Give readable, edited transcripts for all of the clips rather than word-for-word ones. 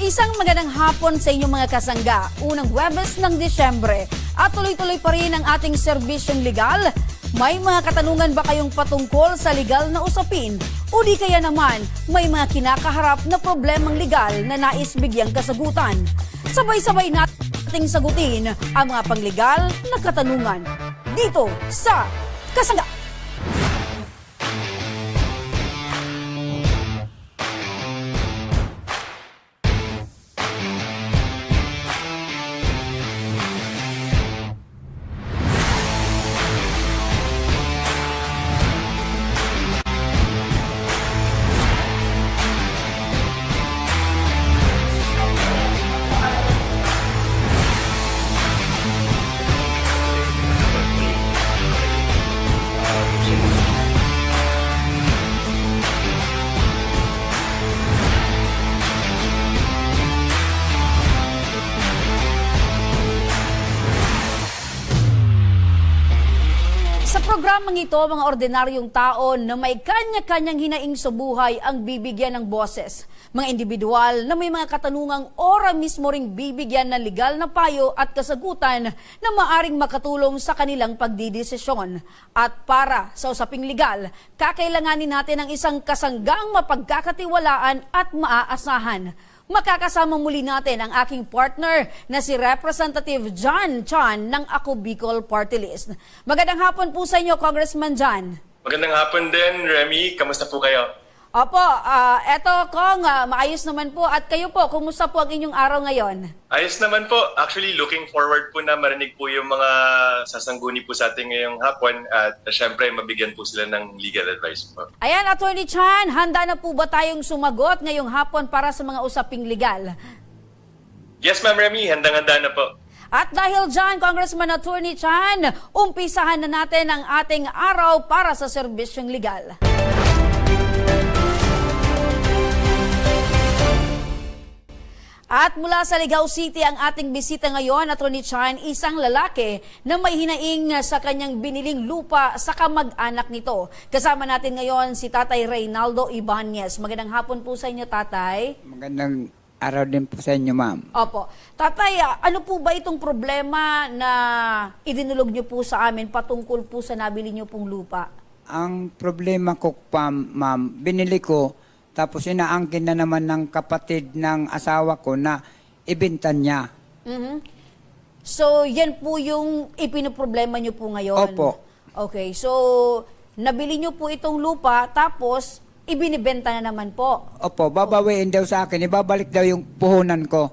Isang magandang hapon sa inyong mga kasangga. Unang Huwebes ng Disyembre at tuloy-tuloy pa rin ang ating serbisyong legal. May mga katanungan ba kayong patungkol sa legal na usapin? O di kaya naman may mga kinakaharap na problemang legal na nais bigyang kasagutan? Sabay-sabay nating sagutin ang mga panglegal na katanungan dito sa Kasangga. Sa programang ito, mga ordinaryong tao na may kanya-kanyang hinaing sa buhay ang bibigyan ng boses. Mga individual na may mga katanungang ora mismo ring bibigyan ng legal na payo at kasagutan na maaring makatulong sa kanilang pagdidesisyon. At para sa usaping legal, kakailanganin natin ng isang kasanggang mapagkakatiwalaan at maaasahan. Makakasama muli natin ang aking partner na si Representative John Chan ng Ako Bicol Party List. Magandang hapon po sa inyo, Congressman John. Magandang hapon din, Remy. Kamusta po kayo? Opo, eto Kong, maayos naman po. At kayo po, kumusta po ang inyong araw ngayon? Ayos naman po. Actually, looking forward po na marinig po yung mga sasangguni po sa ating ngayong hapon at syempre mabigyan po sila ng legal advice po. Ayan, Attorney Chan, handa na po ba tayong sumagot ngayong hapon para sa mga usaping legal? Yes, Ma'am Remy. Handang-handa na po. At dahil dyan, Congressman Attorney Chan, umpisahan na natin ang ating araw para sa serbisyong legal. At mula sa Ligao City ang ating bisita ngayon, Attorney Chan, isang lalaki na may hinaing sa kanyang biniling lupa sa kamag-anak nito. Kasama natin ngayon si Tatay Reynaldo Ibanez. Magandang hapon po sa inyo, Tatay. Magandang araw din po sa inyo, ma'am. Opo. Tatay, ano po ba itong problema na idinulog niyo po sa amin patungkol po sa nabili niyo pong lupa? Ang problema ko, ma'am, binili ko, tapos inaangkin na naman ng kapatid ng asawa ko na ibenta niya. Mm-hmm. So, yan po yung ipinoproblema niyo po ngayon? Opo. Okay, so nabili niyo po itong lupa, tapos ibinibenta na naman po? Opo, babawiin daw sa akin, ibabalik daw yung puhunan ko.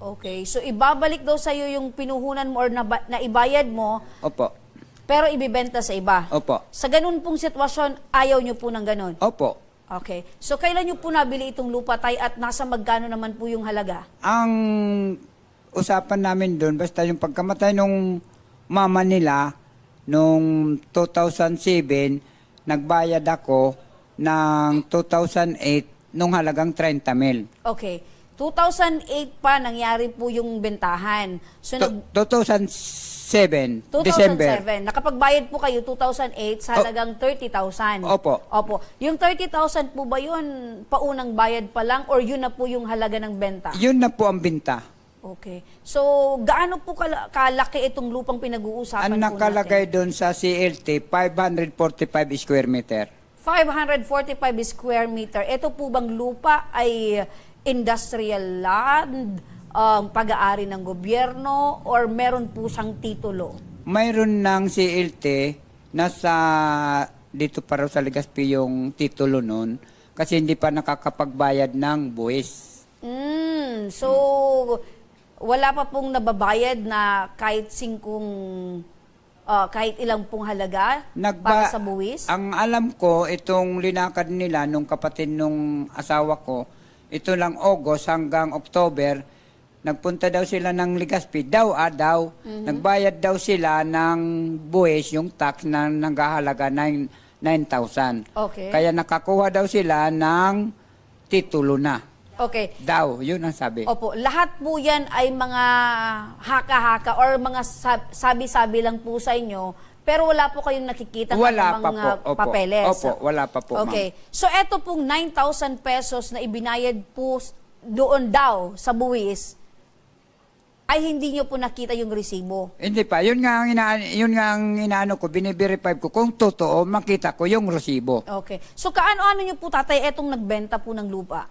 Okay, so ibabalik daw sa iyo yung pinuhunan mo or na ibayad mo, Opo. pero ibibenta sa iba? Opo. Sa ganun pong sitwasyon, ayaw niyo po ng ganun? Opo. Okay. So, kailan niyo po nabili itong lupa, Tay, at nasa magkano naman po yung halaga? Ang usapan namin doon, basta yung pagkamatay nung mama nila, nung 2007, nagbayad ako ng 2008 nung halagang 30 mil. Okay. 2008 pa nangyari po yung bentahan. So, 2007, 2007. December. Nakapagbayad po kayo 2008 sa halagang 30,000. Opo. Opo. Yung 30,000 po ba yun paunang bayad pa lang or yun na po yung halaga ng benta? Yun na po ang binta. Okay. So, gaano po kalaki itong lupang pinag-uusapan Ang po nakalagay natin? doon sa CLT, 545 square meter. 545 square meter. Ito po bang lupa ay industrial land, pag-aari ng gobyerno, or meron po siyang titulo? Mayroon ng CLT, nasa dito pa raw sa Legazpi yung titulo noon, kasi hindi pa nakakapagbayad ng buwis. So, wala pa pong nababayad na kahit kahit ilang pong halaga para sa buwis? Ang alam ko, itong linakad nila nung kapatid nung asawa ko, ito lang August hanggang October, nagpunta daw sila ng Legazpi, nagbayad daw sila ng buwis, yung tax na nanggahalaga 9,000. Okay. Kaya nakakuha daw sila ng titulo na. Okay. Daw, yun ang sabi. Opo, lahat po yan ay mga haka-haka or mga sabi-sabi lang po sa inyo, pero wala po kayong nakikita Wala ng pa mga po. Opo. papeles. Opo, wala pa po, Okay. So, eto pong 9,000 pesos na ibinayad po doon daw sa buwis, ay hindi nyo po nakita yung resibo. Hindi pa. Yun nga ang inaano ko, biniverify ko kung totoo, makita ko yung resibo. Okay. So kaano-ano nyo po, tatay, etong nagbenta po ng lupa?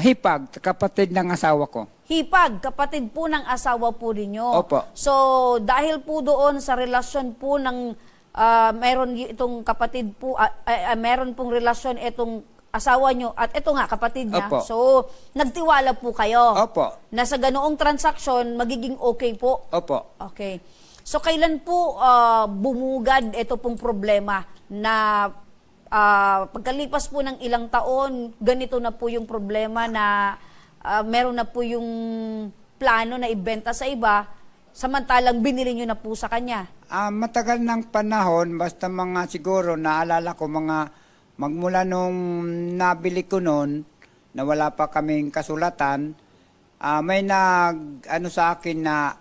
Hipag, kapatid ng asawa ko. Hipag, kapatid po ng asawa po ninyo. Opo. So, dahil po doon sa relasyon po ng meron itong kapatid po, meron pong relasyon itong asawa nyo at ito nga, kapatid niya. Opo. So, nagtiwala po kayo. Opo. Na sa ganoong transaksyon, magiging okay po. Opo. Okay. So, kailan po bumugad ito pong problema na pagkalipas po ng ilang taon, ganito na po yung problema na meron na po yung plano na ibenta sa iba, samantalang binili nyo na po sa kanya? Matagal ng panahon, basta mga siguro, naalala ko mga magmula nung nabili ko noon, na wala pa kaming kasulatan, may ano sa akin na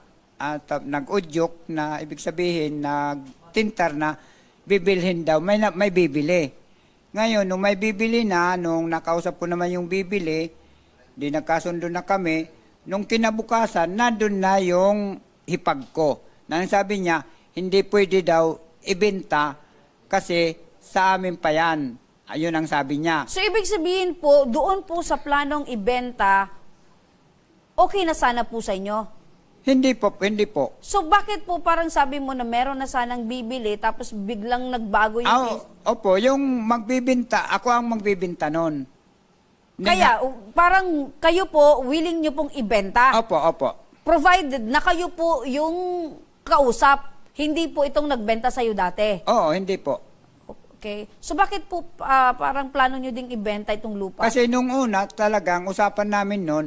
nag-udyok na ibig sabihin, nagtintar na bibilhin daw, may bibili. Ngayon, nung may bibili na, nung nakausap ko naman yung bibili, di nagkasundo na kami, nung kinabukasan, nandun na yung hipag ko. Na sabi niya, hindi pwede daw ibenta kasi sa amin pa yan. Ayun ang sabi niya. So, ibig sabihin po, doon po sa planong ibenta, okay na sana po sa inyo? Hindi po, hindi po. So, bakit po parang sabi mo na meron na sanang bibili, tapos biglang nagbago yung... Opo, yung magbibinta, ako ang magbibinta noon. Kaya, parang kayo po, willing nyo pong ibenta. Opo, opo. Provided na kayo po yung kausap, hindi po itong nagbenta sa'yo dati. Oo, hindi po. Okay. So, bakit po parang plano nyo ding ibenta itong lupa? Kasi nung una, talagang usapan namin noon,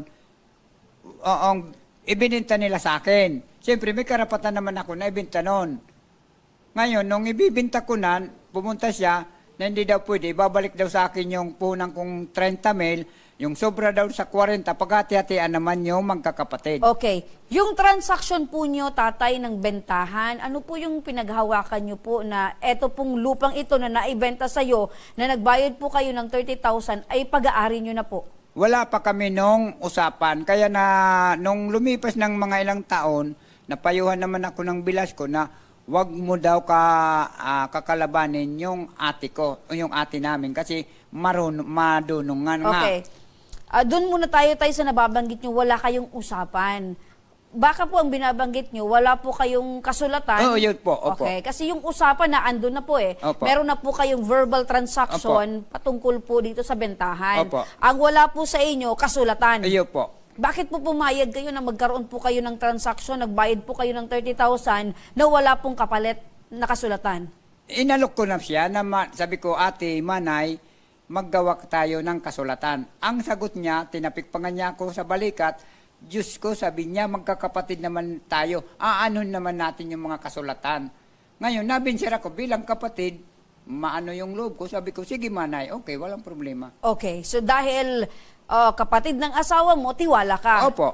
ibininta nila sa akin. Siyempre, may karapatan naman ako na ibinta noon. Ngayon, nung ibibinta ko na, pumunta siya, na hindi daw pwede, ibabalik daw sa akin yung punang kong 30 mil, yung sobra daw sa 40, paghati-hatian naman yung magkakapatid. Okay. Yung transaction po nyo, tatay, ng bentahan, ano po yung pinaghawakan nyo po na eto pong lupang ito na naibenta sa'yo, na nagbayad po kayo ng 30,000, ay pag-aari nyo na po? Wala pa kami nung usapan. Kaya nung lumipas ng mga ilang taon, napayuhan naman ako ng bilas ko na wag mo daw kakalabanin yung ate ko, o yung ate namin, kasi madunungan nga. Okay. Doon muna tayo sa nababanggit nyo, wala kayong usapan. Baka po ang binabanggit nyo, wala po kayong kasulatan. Oo, yun po. Opo. Okay, kasi yung usapan na andun na po eh. Opo. Meron na po kayong verbal transaction patungkol po dito sa bentahan. Opo. Ang wala po sa inyo, kasulatan. Ayun po. Bakit po pumayag kayo na magkaroon po kayo ng transaction, nagbayad po kayo ng 30,000 na wala pong kapalit na kasulatan? Inalok ko na siya na sabi ko, ate, manay, maggawa tayo ng kasulatan. Ang sagot niya, tinapikpangan niya ako sa balikat, Diyos ko, sabi niya, magkakapatid naman tayo. Aanon naman natin yung mga kasulatan. Ngayon, nabinsir ako bilang kapatid, maano yung loob ko. Sabi ko, sige manay, okay, walang problema. Okay, so dahil kapatid ng asawa mo, tiwala ka. Opo.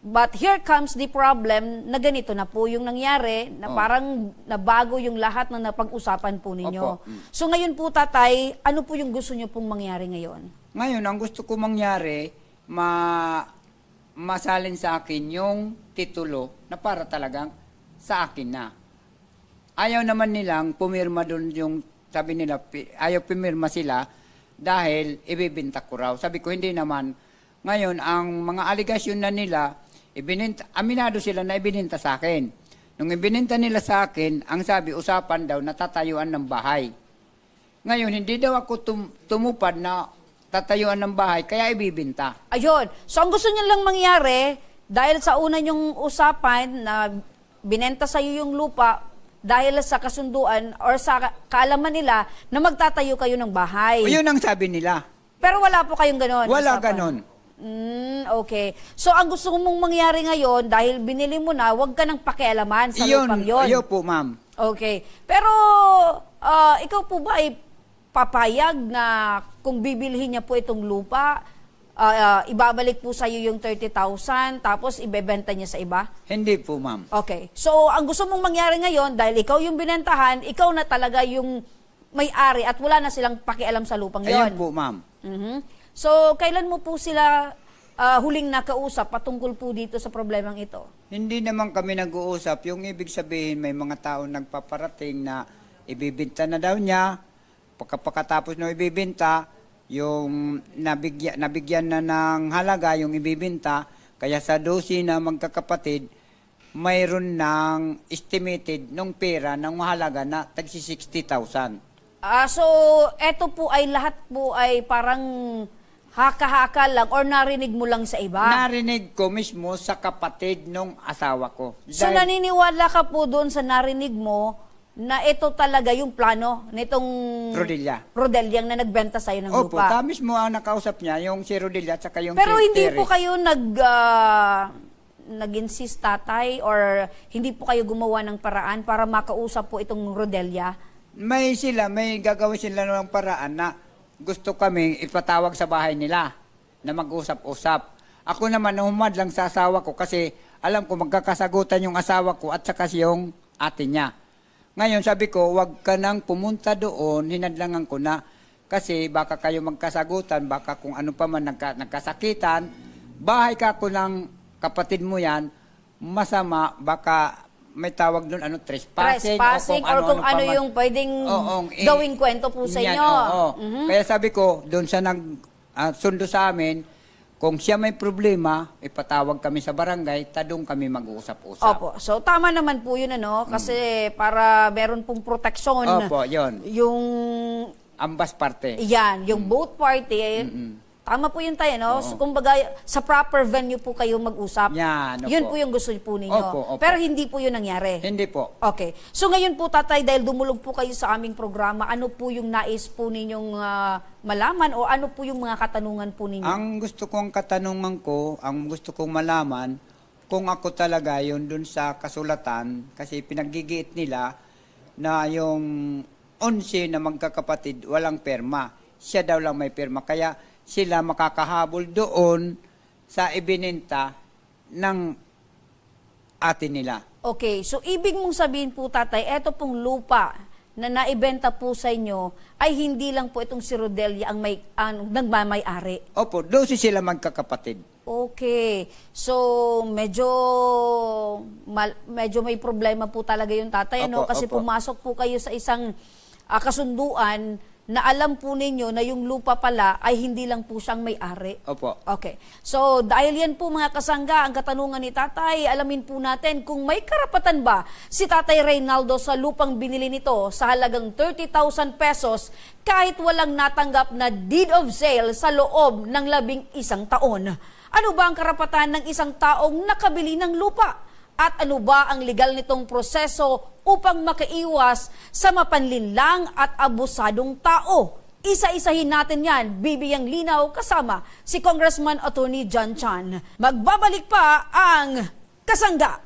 But here comes the problem na ganito na po yung nangyari, na parang nabago yung lahat ng napag-usapan po ninyo. Opo. So ngayon po, tatay, ano po yung gusto nyo pong mangyari ngayon? Ngayon, ang gusto ko mangyari, masalin sa akin yung titulo na para talagang sa akin na. Ayaw naman nilang pumirma doon yung, sabi nila, ayaw pumirma sila dahil ibibinta ko raw. Sabi ko, hindi naman. Ngayon, ang mga aligasyon na nila, aminado sila na ibininta sa akin. Nung ibininta nila sa akin, ang sabi, usapan daw, natatayuan ng bahay. Ngayon, hindi daw ako tumupad na tatayuan ng bahay, kaya ibibinta. Ayun. So ang gusto niya lang mangyari, dahil sa una niyong usapan na binenta sa iyo yung lupa, dahil sa kasunduan or sa kaalaman nila na magtatayo kayo ng bahay. O, yun ang sabi nila. Pero wala po kayong ganon? Wala usapan? ganon. Okay. So, ang gusto mong mangyari ngayon, dahil binili mo na, huwag ka nang pakialaman sa lupang yun. Ayun po, ma'am. Okay. Pero, ikaw po ba ay papayag na kung bibilhin niya po itong lupa, ibabalik po sa iyo yung 30,000, tapos ibebenta niya sa iba? Hindi po, ma'am. Okay. So, ang gusto mong mangyari ngayon, dahil ikaw yung binentahan, ikaw na talaga yung may-ari at wala na silang pakialam sa lupang yon. Ayun po, ma'am. So, kailan mo po sila huling nakausap patungkol po dito sa problemang ito? Hindi naman kami nag-uusap. Yung ibig sabihin, may mga tao nagpaparating na ibibinta na daw niya. Pagkatapos na ibibinta, yung nabigyan na ng halaga yung ibibinta. Kaya sa 12 na magkakapatid, mayroon ng estimated ng pera ng mahalaga na tagsi 60,000. So, eto po ay lahat po ay parang haka-haka lang or narinig mo lang sa iba? Narinig ko mismo sa kapatid ng asawa ko. So, naniniwala ka po doon sa narinig mo na ito talaga yung plano nitong Rodeliang na nagbenta sa'yo ng Opo, lupa? ta mismo ang nakausap niya, yung si Rodelia at saka yung Pero si hindi Terry. po kayo nag-insist, tatay, or hindi po kayo gumawa ng paraan para makausap po itong Rodelia? May gagawin sila ng paraan na gusto kami ipatawag sa bahay nila na mag-usap-usap. Ako naman humad lang sa asawa ko kasi alam ko magkakasagutan yung asawa ko at saka yung ate niya. Ngayon sabi ko, wag ka nang pumunta doon, hinadlangan ko na kasi baka kayo magkasagutan, baka kung ano pa man nagkasakitan, bahay ka ko ng kapatid mo yan, masama, baka may tawag doon, trespassing or kung ano yung pwedeng gawing kwento po sa inyo. Kaya sabi ko, doon sa sundo sa amin, kung siya may problema, ipatawag kami sa barangay, tadong kami mag-uusap-usap. Opo. So, tama naman po yun, kasi para meron pong proteksyon. Opo, yun. Yung ambas parte. yan, yung both party, tama po yun tayo, no? So, kumbaga, sa proper venue po kayo mag-usap. Yan, opo. Yun po yung gusto po ninyo. Opo. Pero hindi po yun nangyari. Hindi po. Okay. So ngayon po, tatay, dahil dumulog po kayo sa aming programa, ano po yung nais po ninyong malaman o ano po yung mga katanungan po ninyo? Ang gusto kong katanungan ko, ang gusto kong malaman, kung ako talaga yun dun sa kasulatan, kasi pinaggigiit nila na yung 11 na magkakapatid, walang perma. Siya daw lang may perma. Kaya sila makakahabol doon sa ibininta ng ate nila. Okay, so ibig mong sabihin po, tatay, eto pong lupa na naibenta po sa inyo ay hindi lang po itong si Rodelia ang nagmamay-ari. Opo, 12 sila magkakapatid. Okay. So, medyo may problema po talaga yung tatay, no? Opo, Kasi opo. pumasok po kayo sa isang kasunduan na alam po ninyo na yung lupa pala ay hindi lang po siyang may-ari. Opo. Okay. So, dahil yan po mga kasangga, ang katanungan ni tatay, alamin po natin kung may karapatan ba si tatay Reynaldo sa lupang binili nito sa halagang 30,000 pesos kahit walang natanggap na deed of sale sa loob ng 11 taon. Ano ba ang karapatan ng isang taong nakabili ng lupa? At ano ba ang legal nitong proseso upang makaiwas sa mapanlinlang at abusadong tao? Isa-isahin natin yan, bibigyang linaw kasama si Congressman Attorney John Chan. Magbabalik pa ang Kasangga.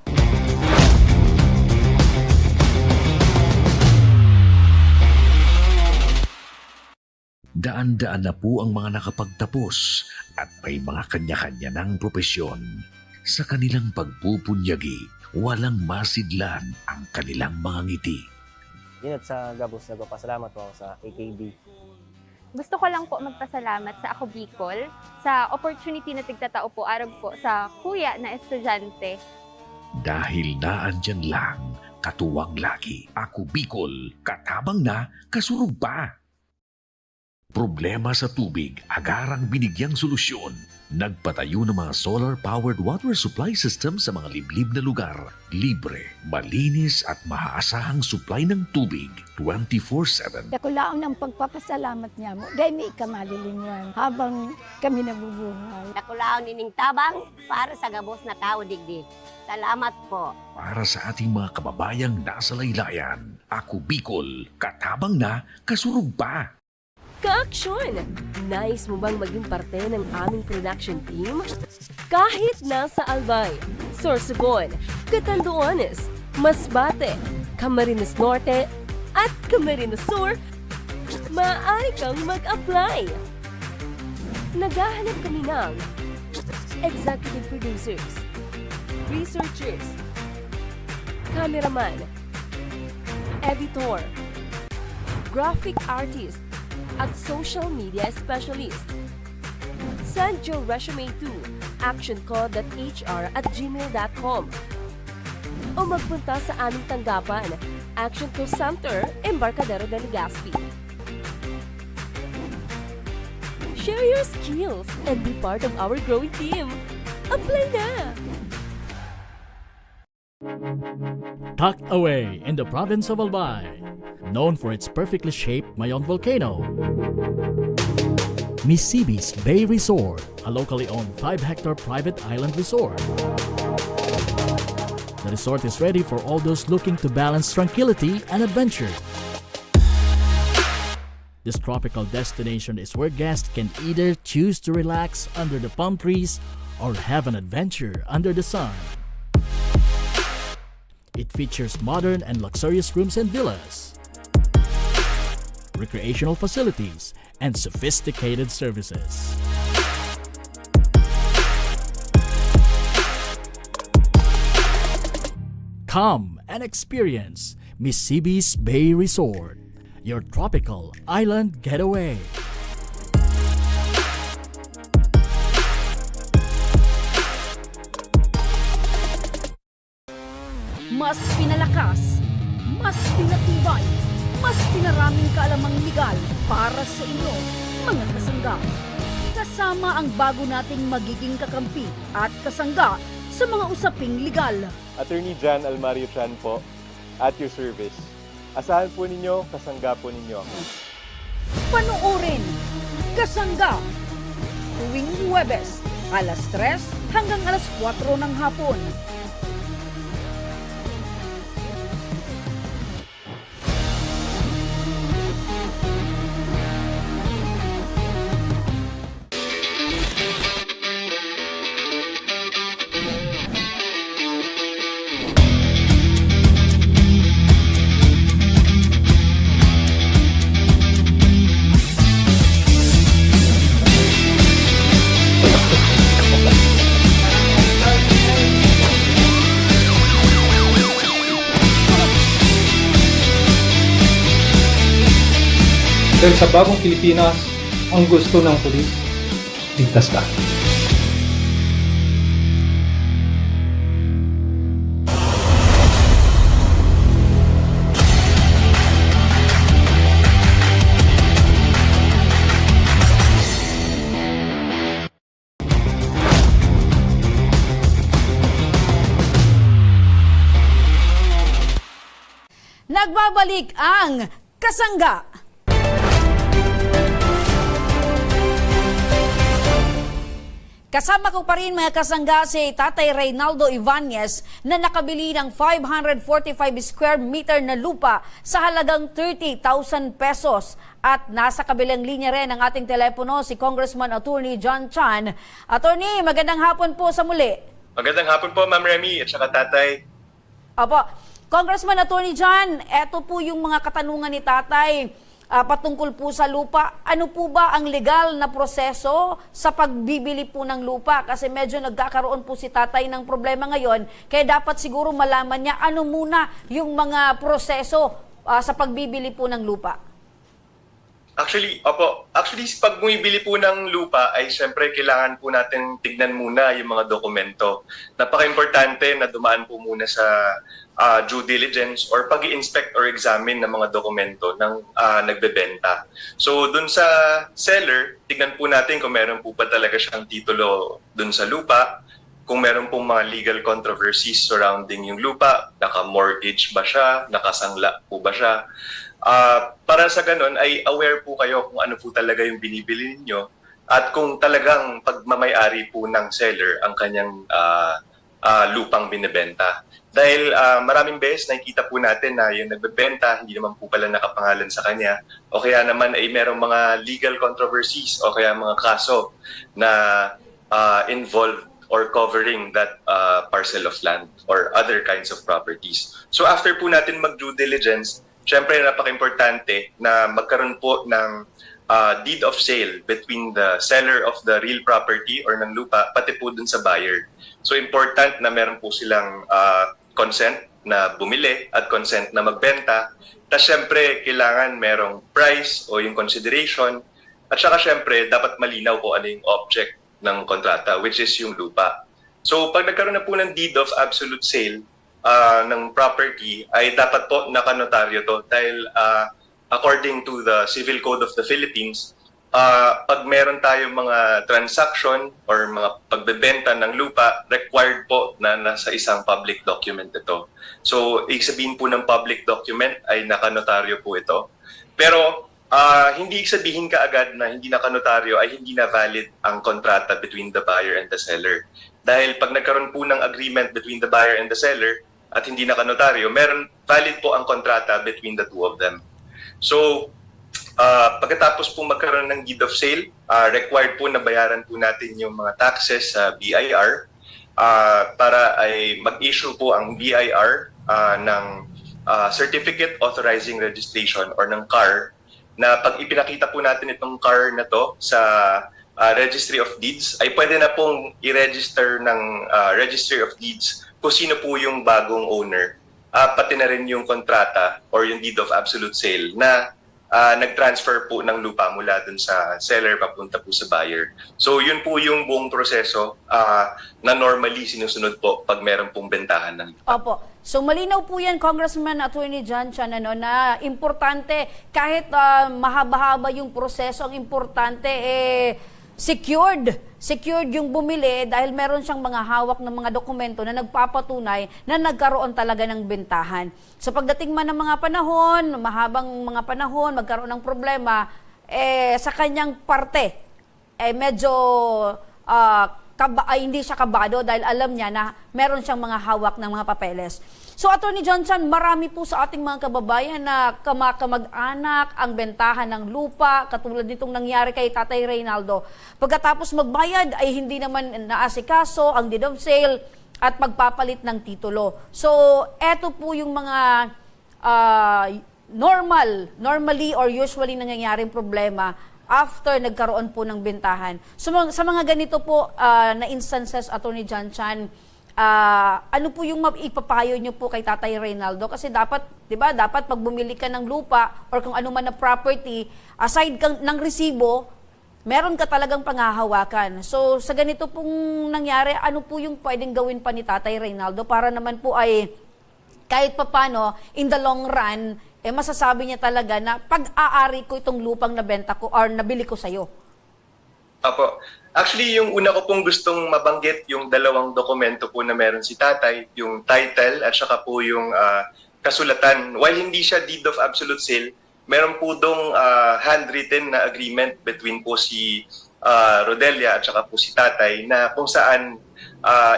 Daan-daan na po ang mga nakapagtapos at may mga kanya-kanya ng propesyon. Sa kanilang pagpupunyagi, walang masidlan ang kanilang mga ngiti. Yun at sa Gabos, nagpapasalamat po ako sa AKB. Gusto ko lang po magpasalamat sa Ako Bicol sa opportunity na tigtatao po araw po sa kuya na estudyante. Dahil naandyan lang, katuwang lagi. Ako Bicol, katabang na, kasurug pa. Problema sa tubig, agarang binigyang solusyon. Nagpatayo ng mga solar-powered water supply system sa mga liblib na lugar. Libre, malinis at maaasahang supply ng tubig 24/7. Dako laon ng pagpapasalamat niya mo. Dahil may kamalilingan habang kami nabubuhay. Nakulaon nining tabang para sa gabos na tao digdig. Salamat po. Para sa ating mga kababayang nasa laylayan, Ako Bicol, katabang na, kasurug pa. Ka-aksyon! Nais mo bang maging parte ng aming production team? Kahit nasa Albay, Sorsogon, Catanduanes, Masbate, Camarines Norte, at Camarines Sur, maaari kang mag-apply. Naghahanap kami ng executive producers, researchers, cameraman, editor, graphic artist, at social media specialist. Send your resume to actioncall.hr@gmail.com o magpunta sa aming tanggapan, Action Call Center, Embarcadero de Legazpi. Share your skills and be part of our growing team. Apply na! Tucked away in the province of Albay, known for its perfectly shaped Mayon volcano, Misibis Bay Resort, a locally owned 5-hectare private island resort. The resort is ready for all those looking to balance tranquility and adventure. This tropical destination is where guests can either choose to relax under the palm trees or have an adventure under the sun. It features modern and luxurious rooms and villas, recreational facilities, and sophisticated services. Come and experience Misibis Bay Resort, your tropical island getaway. Mas pinalakas, mas pinatibay, mas pinaraming kaalamang legal para sa inyo, mga kasangga. Kasama ang bago nating magiging kakampi at kasangga sa mga usaping legal. Attorney Jan Almario Chan po, at your service. Asahan po ninyo, kasangga po ninyo ako. Panoorin, kasangga, tuwing Huwebes, alas 3 hanggang alas 4 ng hapon. Dahil sa bagong Pilipinas, ang gusto ng pulis, ligtas ka. Nagbabalik ang kasangga. Kasama ko pa rin mga kasangga si Tatay Reynaldo Ibanez na nakabili ng 545 square meter na lupa sa halagang 30,000 pesos. At nasa kabilang linya rin ang ating telepono si Congressman Attorney John Chan. Attorney, magandang hapon po sa muli. Magandang hapon po, Ma'am Remy at saka Tatay. Opo. Congressman Attorney John, eto po yung mga katanungan ni Tatay. Patungkol po sa lupa, ano po ba ang legal na proseso sa pagbibili po ng lupa? Kasi medyo nagkakaroon po si Tatay ng problema ngayon, kaya dapat siguro malaman niya ano muna yung mga proseso sa pagbibili po ng lupa. Actually, pag bumibili po ng lupa ay siyempre kailangan po natin tignan muna yung mga dokumento. Napaka-importante na dumaan po muna sa due diligence or pag-i-inspect or examine ng mga dokumento ng nagbebenta. So dun sa seller, tignan po natin kung meron po ba talaga siyang titulo dun sa lupa, kung meron pong mga legal controversies surrounding yung lupa, naka-mortgage ba siya, nakasangla po ba siya. Para sa ganun ay aware po kayo kung ano po talaga yung binibili niyo at kung talagang pagmamay-ari po ng seller ang kanyang lupang binibenta. Dahil maraming beses nakikita po natin na yung nagbebenta hindi naman po pala nakapangalan sa kanya o kaya naman ay merong mga legal controversies o kaya mga kaso na involved or covering that parcel of land or other kinds of properties. So after po natin mag-due diligence, syempre napaka-importante na magkaroon po ng deed of sale between the seller of the real property or ng lupa pati po dun sa buyer. So important na meron po silang consent na bumili at consent na magbenta. Tapos syempre kailangan merong price o yung consideration at saka syempre dapat malinaw po ano yung object ng kontrata, which is yung lupa. So pag nagkaroon na po ng deed of absolute sale ng property, ay dapat po nakanotaryo to dahil according to the Civil Code of the Philippines, pag meron tayong mga transaction or mga pagbebenta ng lupa, required po na nasa isang public document ito. So, ibig sabihin po ng public document ay nakanotaryo po ito. Pero, hindi sabihin kaagad na hindi nakanotaryo ay hindi na valid ang kontrata between the buyer and the seller. Dahil pag nagkaroon po ng agreement between the buyer and the seller at hindi nakanotaryo, meron valid po ang kontrata between the two of them. So, pagkatapos po magkaroon ng deed of sale, required po na bayaran po natin yung mga taxes sa BIR para ay mag-issue po ang BIR ng Certificate Authorizing Registration or ng CAR, na pag ipinakita po natin itong CAR na to sa Registry of Deeds, ay pwede na pong i-register ng Registry of Deeds kung sino po yung bagong owner, pati na rin yung kontrata or yung deed of absolute sale na nag-transfer po ng lupa mula dun sa seller papunta po sa buyer. So yun po yung buong proseso na normally sinusunod po pag meron pong bentahan ng lupa. Opo. So malinaw po yan, Congressman Attorney John Chan, na importante kahit mahaba-haba yung proseso, ang importante secured yung bumili dahil meron siyang mga hawak ng mga dokumento na nagpapatunay na nagkaroon talaga ng bentahan. So pagdating man ng mga panahon, mahabang mga panahon, magkaroon ng problema, sa kanyang parte, medyo hindi siya kabado dahil alam niya na meron siyang mga hawak ng mga papeles. So, Attorney John Chan, marami po sa ating mga kababayan na kamag-anak ang bentahan ng lupa, katulad nitong nangyari kay Tatay Reynaldo. Pagkatapos magbayad ay hindi naman naasikaso ang deed of sale at magpapalit ng titulo. So, eto po yung mga normally or usually nangyayaring problema after nagkaroon po ng bentahan. So, sa mga ganito po na instances, Attorney John Chan, ano po yung ipapayo nyo po kay Tatay Reynaldo? Kasi dapat, di ba, dapat pag bumili ka ng lupa or kung ano man na property, aside ng resibo, meron ka talagang panghahawakan. So, sa ganito pong nangyari, ano po yung pwedeng gawin pa ni Tatay Reynaldo para naman po ay kahit papano, in the long run, masasabi niya talaga na pag-aari ko itong lupang nabenta ko or nabili ko sa'yo? Apo. Actually, yung una ko pong gustong mabanggit, yung dalawang dokumento po na meron si Tatay, yung title at saka po yung kasulatan. While hindi siya deed of absolute sale, meron po dong handwritten na agreement between po si Rodelia at saka po si Tatay na kung saan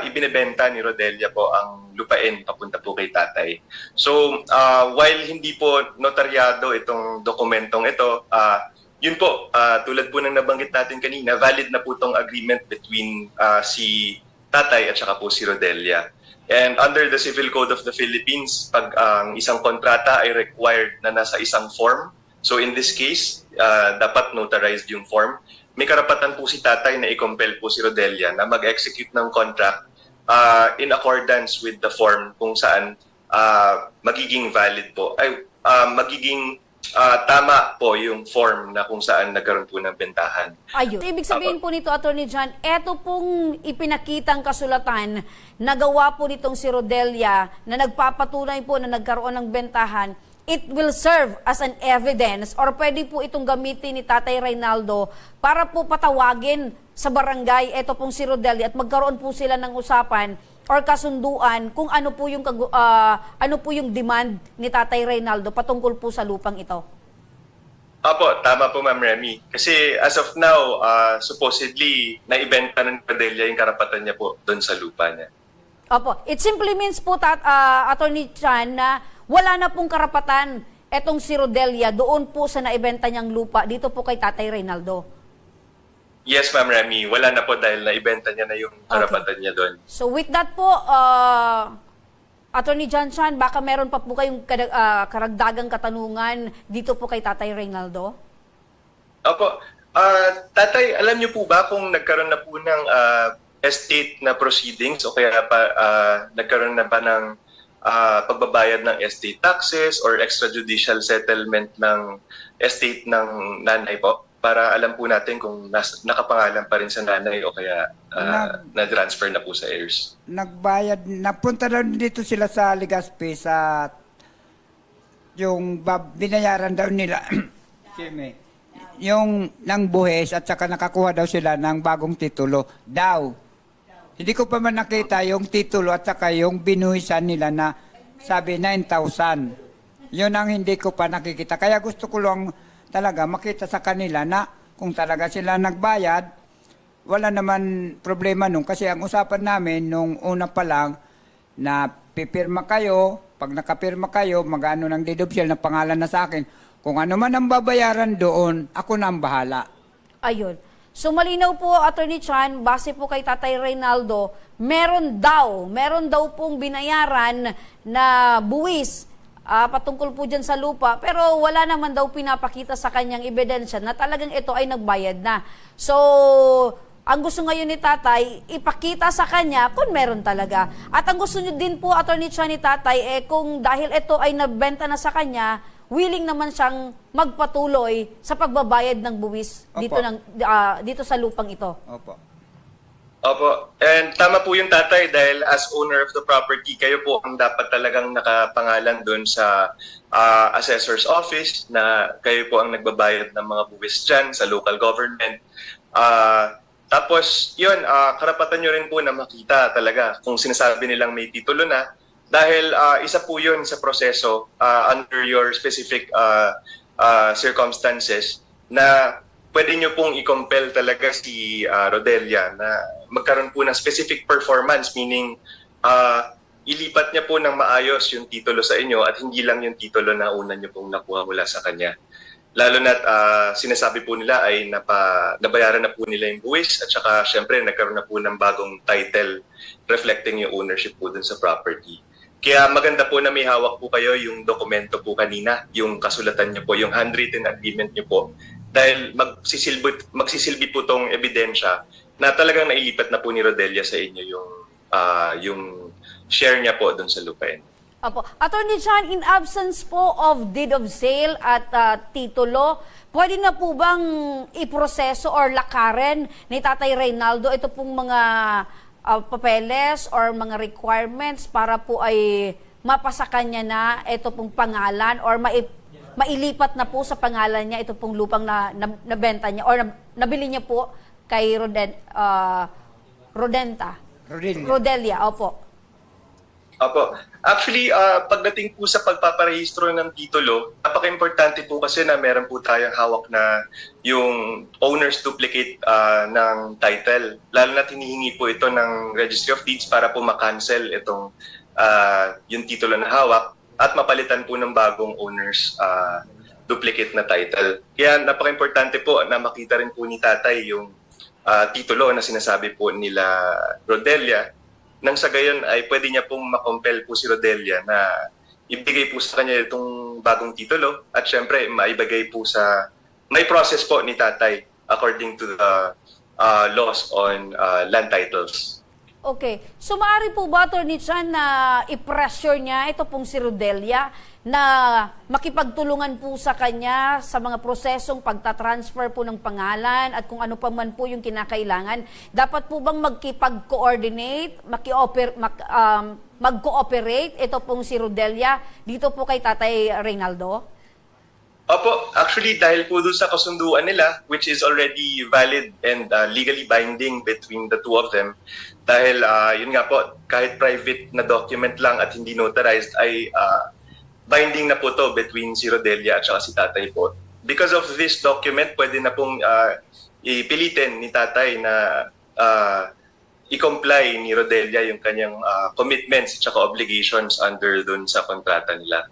ibinebenta ni Rodelia po ang lupain papunta po kay Tatay. So, while hindi po notaryado itong dokumentong ito, yun po, tulad po ng nabanggit natin kanina, valid na po itong agreement between si Tatay at saka po si Rodelia. And under the Civil Code of the Philippines, pag ang isang kontrata ay required na nasa isang form, so in this case, dapat notarized yung form, may karapatan po si Tatay na i-compel po si Rodelia na mag-execute ng contract in accordance with the form kung saan magiging valid po, magiging tama po yung form na kung saan nagkaroon po ng bentahan. Ayun. Ibig sabihin po nito, Attorney John, eto pong ipinakitang kasulatan na gawa po nitong si Rodelia na nagpapatunay po na nagkaroon ng bentahan, it will serve as an evidence or pwede po itong gamitin ni Tatay Reynaldo para po patawagin sa barangay eto pong si Rodelia at magkaroon po sila ng usapan or kasunduan kung ano po yung demand ni Tatay Reynaldo patungkol po sa lupang ito. Apo, tama po Ma'am Remy. Kasi as of now, supposedly naibenta ng Rodelia yung karapatan niya po doon sa lupa niya. Opo, it simply means po Attorney Chan na wala na pong karapatan etong si Rodelia doon po sa naibenta niyang lupa dito po kay Tatay Reynaldo. Yes, Ma'am Remy. Wala na po dahil naibenta niya na yung karapatan niya doon. So with that po, Attorney John Chan, baka meron pa po kayong karagdagang katanungan dito po kay Tatay Reynaldo? Opo. Tatay, alam niyo po ba kung nagkaroon na po ng estate na proceedings o kaya nagkaroon na ba ng pagbabayad ng estate taxes or extrajudicial settlement ng estate ng nanay po? para alam po natin kung nakapangalan pa rin sa nanay o kaya na-transfer na po sa heirs. Nagbayad, napunta daw dito sila sa Legazpi sa yung binayaran daw nila yung ng buhes at saka nakakuha daw sila ng bagong titulo daw. Hindi ko pa man nakita yung titulo at saka yung binuhisan nila na sabi 9,000. Yun ang hindi ko pa nakikita. Kaya gusto ko lang talaga makita sa kanila na kung talaga sila nagbayad, wala naman problema nung. Kasi ang usapan namin nung una pa lang na pipirma kayo, pag nakapirma kayo, mag-ano ng deed of sale na pangalan na sa akin. Kung ano man ang babayaran doon, ako na ang bahala. Ayun. So malinaw po, Attorney Chan, base po kay Tatay Reynaldo, meron daw pong binayaran na buwis patungkol po dyan sa lupa, pero wala naman daw pinapakita sa kanyang ebidensya na talagang ito ay nagbayad na. So, ang gusto ngayon ni Tatay, ipakita sa kanya kung meron talaga. At ang gusto niyo din po, Attorney Chan, ni Tatay, kung dahil ito ay nabenta na sa kanya, willing naman siyang magpatuloy sa pagbabayad ng buwis dito sa lupang ito. Opo. Opo. And tama po yung tatay dahil as owner of the property, kayo po ang dapat talagang nakapangalan doon sa assessor's office na kayo po ang nagbabayad ng mga buwis dyan sa local government. Tapos yun, karapatan nyo rin po na makita talaga kung sinasabi nilang may titulo na dahil isa po yun sa proseso under your specific circumstances na pwede nyo pong i-compel talaga si Rodelia na magkaroon po ng specific performance, meaning ilipat niya po ng maayos yung titulo sa inyo at hindi lang yung titulo na una nyo pong nakuha mula sa kanya. Lalo na't sinasabi po nila ay nabayaran na po nila yung buwis at saka syempre nagkaroon na po ng bagong title reflecting yung ownership po dun sa property. Kaya maganda po na may hawak po kayo yung dokumento po kanina, yung kasulatan niyo po, yung handwritten agreement niyo po. Dahil magsisilbi po tong ebidensya na talagang nailipat na po ni Rodelia sa inyo yung share niya po doon sa lupain. Apo. Attorney Chan, in absence po of deed of sale at titulo, pwede na po bang iproseso or lakarin ni Tatay Reynaldo ito pong mga papeles or mga requirements para po ay mapasa kanya na ito pong pangalan or mailipat na po sa pangalan niya ito pong lupang nabenta niya or nabili niya po kay Rodelia, opo. Opo. Actually, pagdating po sa pagpaparehistro ng titulo, napaka-importante po kasi na meron po tayong hawak na yung owner's duplicate ng title. Lalo na hinihingi po ito ng Registry of Deeds para po ma-cancel itong yung titulo na hawak at mapalitan po ng bagong owner's duplicate na title. Kaya napaka-importante po na makita rin po ni Tatay yung titulo na sinasabi po nila Rodelia. Nang sa gayon ay pwede niya pong makompel po si Rodelia na ibigay po sa kanya itong bagong titulo at syempre maibigay po may process po ni Tatay according to the laws on land titles. Okay. So maaari po ba, Attorney Chan, na i-pressure niya ito pong si Rodelia na makipagtulungan po sa kanya sa mga prosesong pagtatransfer po ng pangalan at kung ano pa man po yung kinakailangan? Dapat po bang magkipag-coordinate, mag-cooperate ito pong si Rodelia dito po kay Tatay Reynaldo? Opo, actually dahil po doon sa kasunduan nila, which is already valid and legally binding between the two of them, dahil yun nga po, kahit private na document lang at hindi notarized ay binding na po to between si Rodelia at saka si Tatay po. Because of this document, pwede na pong ipilitin ni Tatay na i-comply ni Rodelia yung kanyang commitments at saka obligations under dun sa kontrata nila.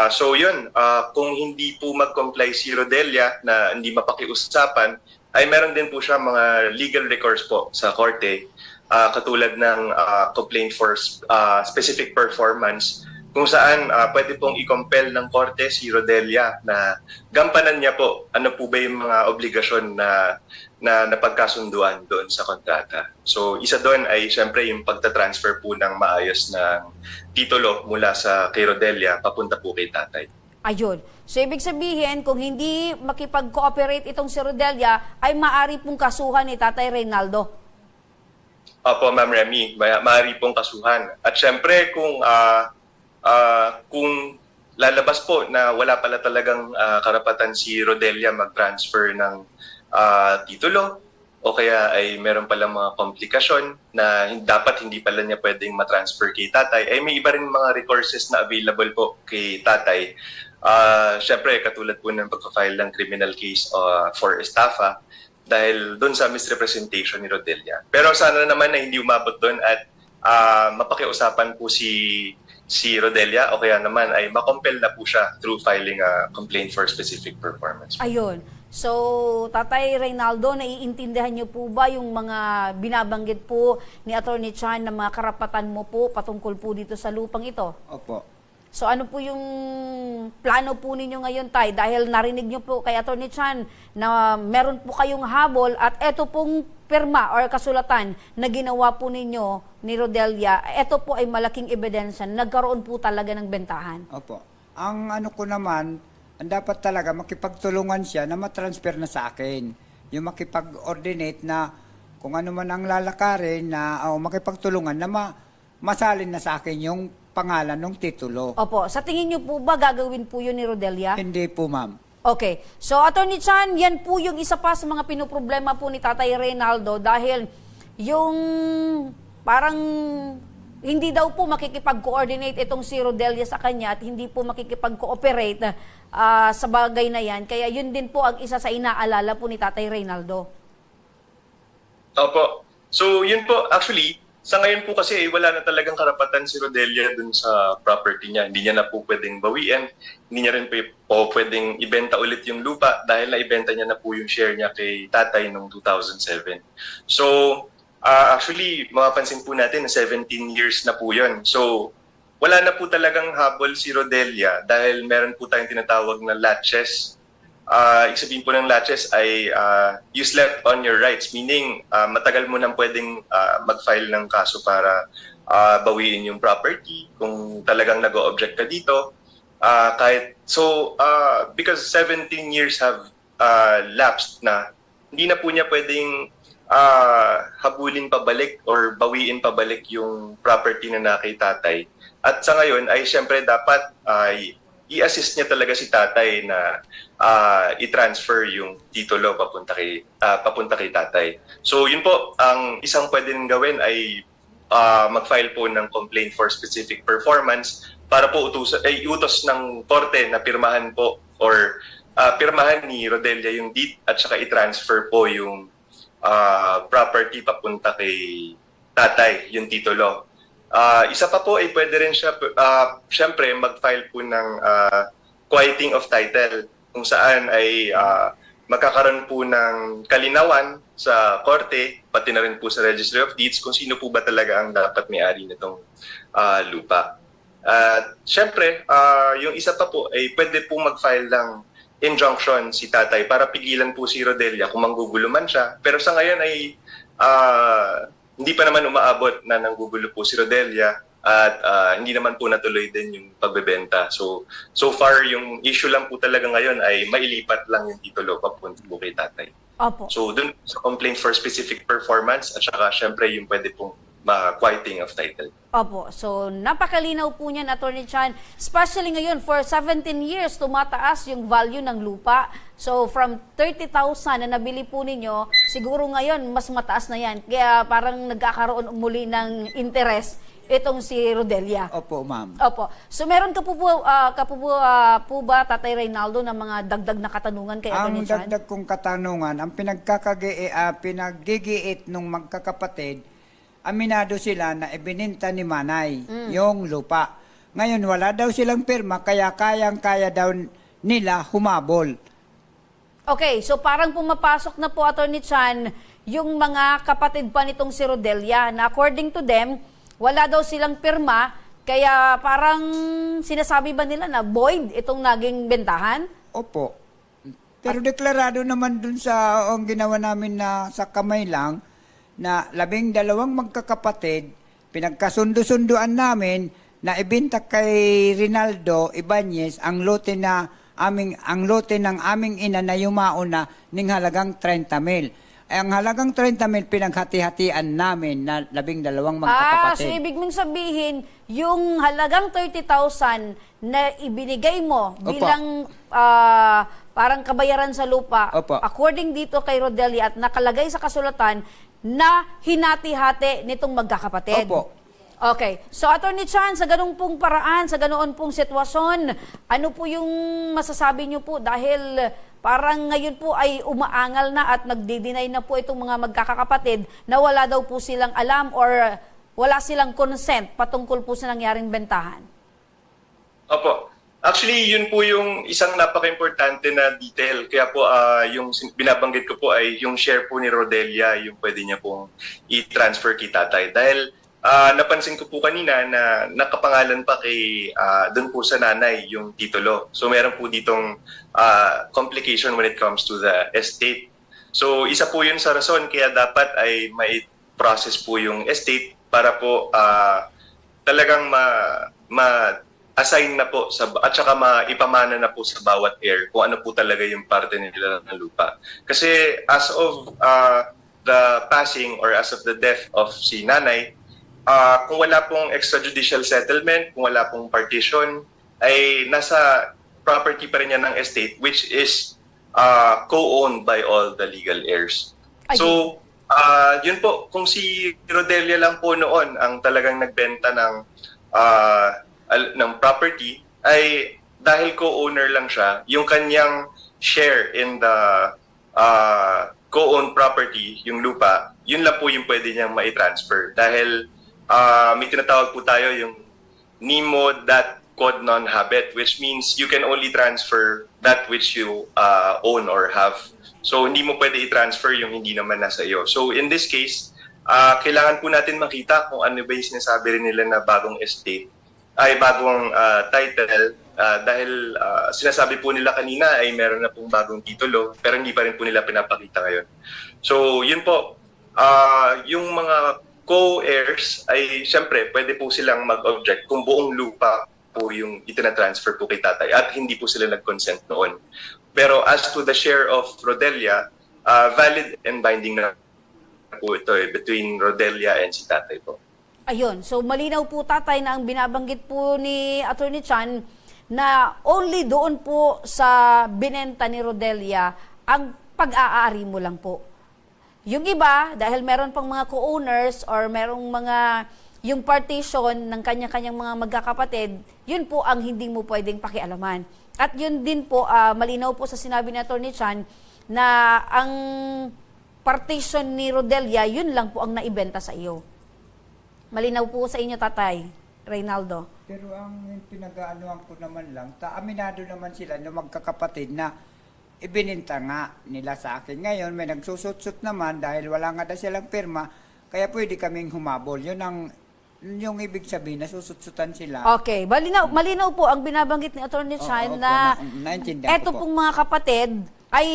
So yun, kung hindi po mag-comply si Rodelia na hindi mapakiusapan, ay meron din po siya mga legal recourse po sa korte, katulad ng complaint for specific performance, kung saan pwede pong i-compel ng korte si Rodelia na gampanan niya po ano po ba yung mga obligasyon na napagkasunduan doon sa kontrata. So isa doon ay syempre yung pagtatransfer po ng maayos ng titulo mula sa kay Rodelia papunta po kay Tatay. Ayun. So, ibig sabihin, kung hindi makipag-cooperate itong si Rodelia, ay maaari pong kasuhan ni Tatay Reynaldo. Opo, Ma'am Remy, maaari pong kasuhan. At syempre, kung lalabas po na wala pala talagang karapatan si Rodelia mag-transfer ng titulo, o kaya ay meron palang mga komplikasyon na dapat hindi pala niya pwedeng matransfer kay tatay, ay may iba rin mga recourses na available po kay tatay. Siyempre, katulad po ng pagpa-file ng criminal case for estafa dahil doon sa misrepresentation ni Rodelia. Pero sana naman na hindi umabot doon at mapakiusapan po si Rodelia o kaya naman ay makompel na po siya through filing a complaint for specific performance. Ayun. So, Tatay Reynaldo, naiintindihan niyo po ba yung mga binabanggit po ni Attorney Chan na mga karapatan mo po patungkol po dito sa lupang ito? Opo. So, ano po yung plano po ninyo ngayon, Tay? Dahil narinig niyo po kay Attorney Chan na meron po kayong habol at eto pong pirma or kasulatan na ginawa po ninyo ni Rodelia, eto po ay malaking ebidensya. Nagkaroon po talaga ng bentahan. Opo. Ang ano ko naman, ang dapat talaga makipagtulungan siya na matransfer na sa akin. Yung makipag-ordinate na kung ano man ang lalakarin na makipagtulungan na masalin na sa akin yung pangalan ng titulo. Opo. Sa tingin niyo po ba gagawin po yun ni Rodelia? Hindi po, ma'am. Okay. So, Attorney Chan, yan po yung isa pa sa mga pinoproblema po ni Tatay Reynaldo dahil yung parang hindi daw po makikipag-coordinate itong si Rodelia sa kanya at hindi po makikipag-cooperate sa bagay na yan. Kaya yun din po ang isa sa inaalala po ni Tatay Reynaldo. Opo. So, yun po, actually, sa ngayon po kasi wala na talagang karapatan si Rodelia dun sa property niya. Hindi niya na po pwedeng bawiin. Hindi niya rin po pwedeng ibenta ulit yung lupa dahil naibenta niya na po yung share niya kay tatay noong 2007. So, actually, mapapansin po natin na 17 years na po yun. So, wala na po talagang habol si Rodelia dahil meron po tayong tinatawag na laches. Ibig sabihin po ng laches ay you slept on your rights, meaning matagal mo nang pwedeng mag-file ng kaso para bawiin yung property kung talagang nag-o-object ka dito. Because 17 years have lapsed na, hindi na po niya pwedeng habulin pabalik or bawiin pabalik yung property na nakay tatay. At sa ngayon ay siyempre dapat i-assist niya talaga si tatay na i-transfer yung titulo papunta kay tatay. So yun po, ang isang pwedeng gawin ay mag-file po ng complaint for specific performance para po utos ng korte na pirmahan po or pirmahan ni Rodelia yung deed at saka i-transfer po yung property papunta kay tatay, yung titulo. Isa pa po ay pwede rin siya, syempre, mag-file po ng quieting of title kung saan ay magkakaroon po ng kalinawan sa korte, pati na rin po sa Registry of Deeds kung sino po ba talaga ang dapat may-ari nitong lupa. Syempre, yung isa pa po ay pwede po mag-file ng injunction si tatay para pigilan po si Rodelia kung manggugulo man siya. Pero sa ngayon ay hindi pa naman umaabot na nanggugulo po si Rodelia at hindi naman po natuloy din yung pagbebenta. So far, yung issue lang po talaga ngayon ay mailipat lang yung titulo papunta po kay tatay. Opo. So dun sa complaint for specific performance at saka syempre yung pwede pong quieting of title. Opo. So, napakalinaw po niyan, Attorney Chan. Especially ngayon, for 17 years, tumataas yung value ng lupa. So, from 30,000 na nabili po ninyo, siguro ngayon, mas mataas na yan. Kaya parang nagkakaroon muli ng interest itong si Rodelia. Opo, ma'am. Opo. So, meron ka po ba, Tatay Reynaldo, ng mga dagdag na katanungan kay Attorney Chan? Ang dagdag kong katanungan, ang pinaggigiit nung magkakapatid, aminado sila na ibininta ni Manay yung lupa. Ngayon, wala daw silang pirma, kaya kayang-kaya daw nila humabol. Okay, so parang pumapasok na po, Attorney Chan, yung mga kapatid pa nitong si Rodelia na according to them, wala daw silang pirma, kaya parang sinasabi ba nila na void itong naging bentahan? Opo. Pero deklarado naman dun sa ang ginawa namin na sa kamay lang, na 12 magkakapatid, pinagkasundo-sunduan namin na ibenta kay Rinaldo Ibanez ang lote ng aming ina na yumauna ning halagang 30,000. Ang halagang 30,000 pinaghati-hatian namin na 12 So magkakapatid. ibig mong sabihin, yung halagang 30,000 na ibinigay mo Opo. bilang parang kabayaran sa lupa, Opo. according dito kay Rodelia at nakalagay sa kasulatan na hinati-hati nitong magkakapatid. Opo. Okay. So, Attorney Chan, sa ganung pong paraan, sa ganoon pong sitwasyon, ano po yung masasabi niyo po? Dahil parang ngayon po ay umaangal na at nagdi-deny na po itong mga magkakapatid na wala daw po silang alam or wala silang consent patungkol po sa nangyaring bentahan. Opo. Actually, yun po yung isang napaka-importante na detail. Kaya po, yung binabanggit ko po ay yung share po ni Rodelia, yung pwede niya pong i-transfer kay tatay. Dahil napansin ko po kanina na nakapangalan pa kay doon po sa nanay yung titulo. So meron po ditong complication when it comes to the estate. So isa po yun sa rason kaya dapat ay may process po yung estate para po talagang ma-assign na po at saka maipamana na po sa bawat heir kung ano po talaga yung parte nila ng lupa. Kasi as of the passing or as of the death of si nanay, kung wala pong extrajudicial settlement, kung wala pong partition, ay nasa property pa rin yan ng estate which is co-owned by all the legal heirs. So, yun po, kung si Rodelia lang po noon ang talagang nagbenta ng property, ay dahil co-owner lang siya, yung kanyang share in the co-owned property, yung lupa, yun lang po yung pwede niyang mai-transfer. Dahil may tinatawag po tayo yung NEMO that quod non habet, which means you can only transfer that which you own or have. So hindi mo pwede i-transfer yung hindi naman nasa iyo. So in this case, kailangan po natin makita kung ano ba yung sinasabi rin nila na bagong estate, ay bagong title, dahil sinasabi po nila kanina ay meron na pong bagong titulo, pero hindi pa rin po nila pinapakita ngayon. So yun po, yung mga co-heirs ay siyempre pwede po silang mag-object kung buong lupa po yung itina-transfer po kay tatay at hindi po sila nag-consent noon. Pero as to the share of Rodelia, valid and binding na po ito between Rodelia and si tatay po. Ayun. So, malinaw po tatay na ang binabanggit po ni Attorney Chan na only doon po sa binenta ni Rodelia ang pag-aari mo lang po. Yung iba, dahil meron pang mga co-owners or merong mga yung partition ng kanya-kanyang mga magkakapatid, yun po ang hindi mo pwedeng pakialaman. At yun din po, malinaw po sa sinabi ni Attorney Chan na ang partition ni Rodelia, yun lang po ang naibenta sa iyo. Malinaw po sa inyo, Tatay Reynaldo. Pero ang pinag-aanuhan ko naman lang, aminado naman sila na magkakapatid na ibininta nga nila sa akin. Ngayon, may nagsusut-sut naman dahil wala nga daw silang pirma, kaya pwede kaming humabol. Yun ang yung ibig sabihin, nasusut-sutan sila. Okay. Malinaw po ang binabanggit ni Attorney Chan na eto pong mga kapatid ay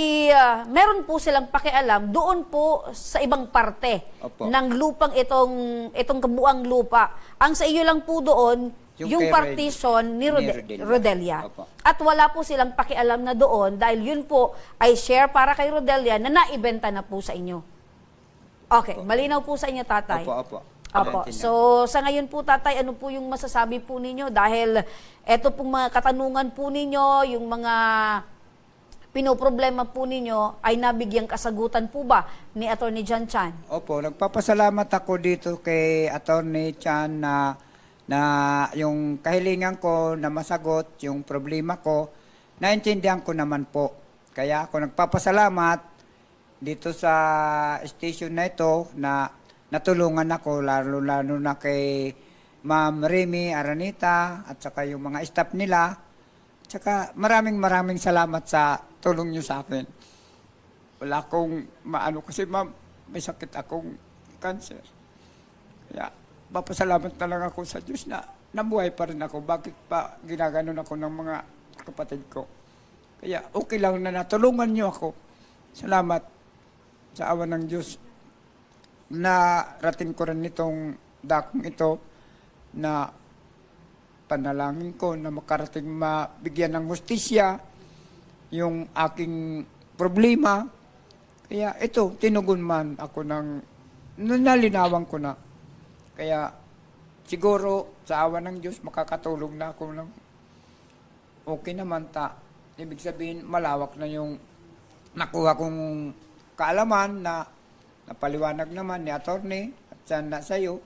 meron po silang pakialam doon po sa ibang parte ng lupang itong kabuang lupa. Ang sa iyo lang po doon, yung partition ni Rodelia. At wala po silang pakialam na doon dahil yun po ay share para kay Rodelia na naibenta na po sa inyo. Okay, malinaw po sa inyo, Tatay. Opo. So, sa ngayon po, Tatay, ano po yung masasabi po ninyo? Dahil eto pong mga katanungan po ninyo, yung mga pinoproblema po ninyo, ay nabigyang kasagutan po ba ni Attorney John Chan? Opo, nagpapasalamat ako dito kay Attorney Chan na yung kahilingan ko na masagot, yung problema ko, naintindihan ko naman po. Kaya ako nagpapasalamat dito sa station na ito na natulungan ako, lalo na kay Ma'am Remy Aranita at saka yung mga staff nila. At saka maraming salamat sa tulong nyo sa akin. Wala akong maano kasi ma'am, may sakit akong cancer. Kaya papasalamat na lang ako sa Diyos na nabuhay pa rin ako. Bakit pa ginaganon ako ng mga kapatid ko? Kaya okay lang na natulungan nyo ako. Salamat sa awa ng Diyos na rating ko rin itong dakong ito na panalangin ko na makarating mabigyan ng hustisya yung aking problema. Kaya ito, tinugon man ako nalinawan ko na. Kaya siguro sa awa ng Diyos makakatulong na ako ng okay naman ta. Ibig sabihin malawak na yung nakuha kong kaalaman na napaliwanag naman ni attorney at sana sa iyo.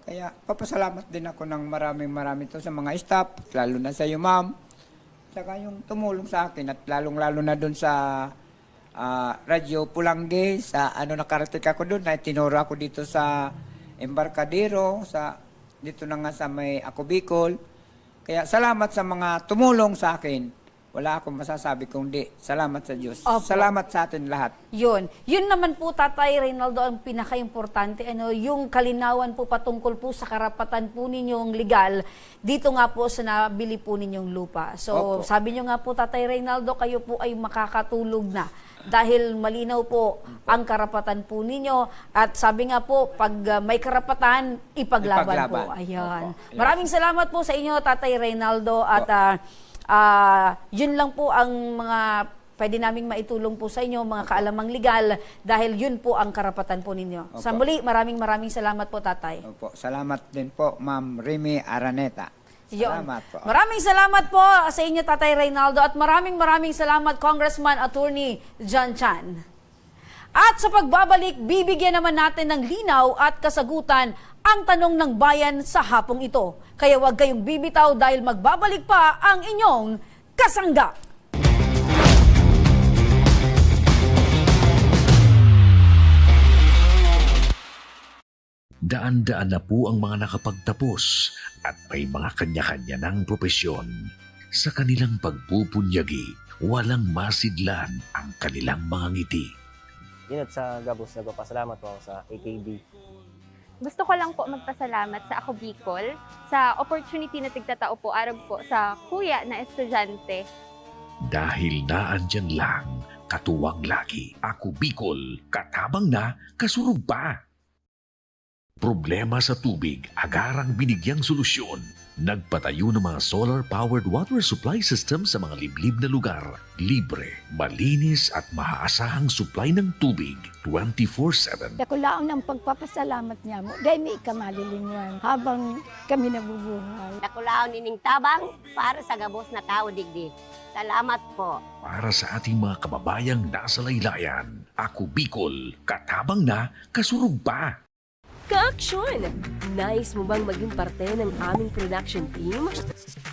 Kaya papasalamat din ako ng maraming to sa mga staff, lalo na sa iyo ma'am. Saka yung tumulong sa akin at lalong-lalo na doon sa Radyo Pulangge, sa nakarating ako doon, na tinuro ako dito sa Embarcadero, dito na nga sa may Ako Bicol. Kaya salamat sa mga tumulong sa akin. Wala akong masasabi kundi salamat sa Diyos. Opo. Salamat sa atin lahat. Yun naman po, Tatay Reynaldo, ang pinaka-importante, yung kalinawan po patungkol po sa karapatan po ninyong legal, dito nga po sa nabili po ninyong lupa. So, Opo. sabi nyo nga po, Tatay Reynaldo, kayo po ay makakatulog na dahil malinaw po ang karapatan po ninyo. At sabi nga po, pag may karapatan, ipaglaban po. Ayan. Opo. Maraming salamat po sa inyo, Tatay Reynaldo, at yun lang po ang mga pwede naming maitulong po sa inyo, mga kaalamang legal, dahil yun po ang karapatan po ninyo. Opo. Sa muli, maraming salamat po, Tatay. Opo. Salamat din po, Ma'am Remy Araneta. Yun. Salamat po. Maraming salamat po sa inyo, Tatay Reynaldo, at maraming salamat, Congressman Attorney John Chan. At sa pagbabalik, bibigyan naman natin ng linaw at kasagutan ang tanong ng bayan sa hapong ito. Kaya huwag kayong bibitaw dahil magbabalik pa ang inyong kasangga. Daan-daan na po ang mga nakapagtapos at may mga kanya-kanya ng propesyon. Sa kanilang pagpupunyagi, walang masidlan ang kanilang mga ngiti. Yun at sa Gabos, nagpapasalamat po ako sa AKB. Gusto ko lang po magpasalamat sa Ako Bicol sa opportunity na tigtatao po araw po sa kuya na estudyante. Dahil naandyan lang, katuwang lagi, Ako Bicol, katabang na, kasurug pa. Problema sa tubig, agarang binigyang solusyon. Nagpatayo ng mga solar-powered water supply system sa mga liblib na lugar. Libre, malinis at maaasahang supply ng tubig 24/7. Dako laang ng pagpapasalamat niya mo, dahil may ikamalilinwan habang kami nabubuhay. Nakulaon ining tabang para sa gabos na tao digdi. Salamat po. Para sa ating mga kababayang nasa laylayan, Ako Bicol, katabang na, kasurug pa. Ka-aksyon! Nais mo bang maging parte ng aming production team?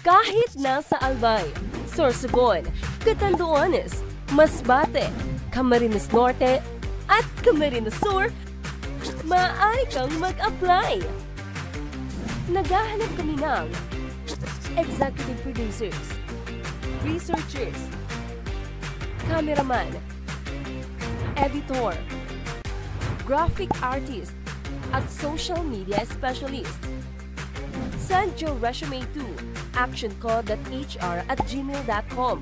Kahit nasa Albay, Sorsogon, Catanduanes, Masbate, Camarines Norte, at Camarines Sur, maaari kang mag-apply. Naghahanap kami ng executive producers, researchers, cameraman, editor, graphic artist, at social media specialist. Send your resume to actionco.hr@gmail.com